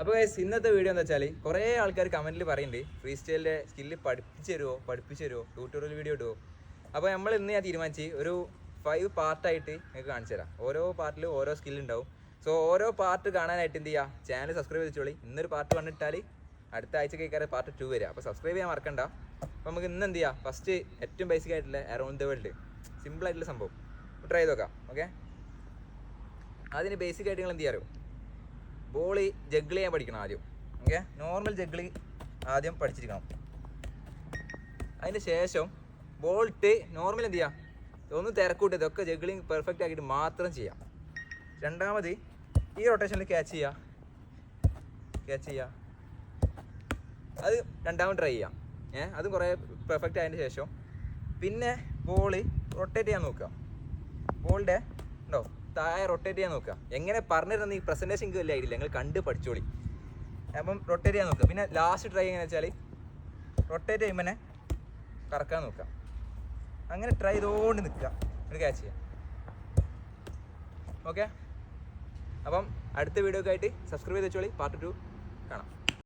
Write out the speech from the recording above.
അപ്പോൾ ഇന്നത്തെ വീഡിയോ എന്താ വെച്ചാൽ കുറേ ആൾക്കാർ കമൻറ്റിൽ പറയുന്നുണ്ട് ഫ്രീ സ്റ്റൈലിൻ്റെ സ്കില്ല് പഠിപ്പിച്ചു തരുമോ ട്യൂട്ടോറിയൽ വീഡിയോ ഇടുമോ. അപ്പോൾ നമ്മൾ ഇന്ന് ഞാൻ തീരുമാനിച്ച് ഒരു 5 പാർട്ടായിട്ട് നിങ്ങൾക്ക് കാണിച്ചു തരാം. ഓരോ പാർട്ടിലും ഓരോ സ്കില്ലുണ്ടാവും. സോ ഓരോ പാർട്ട് കാണാനായിട്ട് എന്ത് ചെയ്യുക, ചാനൽ സബ്സ്ക്രൈബ് ചെയ്തോളി. ഇന്നൊരു പാർട്ട് കണ്ടിട്ടാൽ അടുത്ത ആഴ്ച കേൾക്കാറ് പാർട്ട് 2 വരിക. അപ്പോൾ സബ്സ്ക്രൈബ് ചെയ്യാൻ മറക്കണ്ട. അപ്പോൾ നമുക്ക് ഇന്ന് എന്ത് ചെയ്യാം, ഫസ്റ്റ് ഏറ്റവും ബേസിക് ആയിട്ടുള്ള അറൗണ്ട് ദ വേൾഡ് സിമ്പിളായിട്ടുള്ള സംഭവം ട്രൈ ചെയ്ത് നോക്കാം. ഓക്കെ, അതിന് ബേസിക് ആയിട്ട് നിങ്ങൾ എന്ത് ചെയ്യാറോ, ബോള് ജഗ്ഗിൾ ചെയ്യാൻ പഠിക്കണം ആദ്യം. ഓക്കെ, നോർമൽ ജഗ്ഗിൾ ആദ്യം പഠിച്ചിരിക്കണം. അതിന് ശേഷം ബോൾട്ട് നോർമൽ എന്ത് ചെയ്യുക, ഒന്ന് തിരക്കൂട്ട് ഇതൊക്കെ ജഗ്ഗിളിങ് പെർഫെക്റ്റ് ആക്കിയിട്ട് മാത്രം ചെയ്യാം. രണ്ടാമത് ഈ റൊട്ടേഷനിൽ ക്യാച്ച് ചെയ്യുക, അത് രണ്ടാമത് ട്രൈ ചെയ്യാം. അതും കുറേ പെർഫെക്റ്റ് ആയതിന് ശേഷം പിന്നെ ബോള് റൊട്ടേറ്റ് ചെയ്യാൻ നോക്കുക. ബോളിൻ്റെ ഉണ്ടോ താഴെ റൊട്ടേറ്റ് ചെയ്യാൻ നോക്കുക. എങ്ങനെ പറഞ്ഞിരുന്ന ഈ പ്രസൻറ്റേഷൻ എനിക്ക് വലിയ ഐഡിയ ഇല്ല, നിങ്ങൾ കണ്ട് പഠിച്ചോളി. അപ്പം റൊട്ടേറ്റ് ചെയ്യാൻ നോക്കുക. പിന്നെ ലാസ്റ്റ് ട്രൈ എങ്ങനെ വെച്ചാൽ റൊട്ടേറ്റ് ചെയ്യുമ്പോൾ തന്നെ കറക്കാൻ നോക്കുക. അങ്ങനെ ട്രൈ ചെയ്തുകൊണ്ട് നിൽക്കുക, ഒരു ക്യാച്ച് ചെയ്യാം. ഓക്കെ, അപ്പം അടുത്ത വീഡിയോ ഒക്കെ ആയിട്ട് സബ്സ്ക്രൈബ് ചെയ്ത് വെച്ചോളി. പാർട്ട് 2 കാണാം.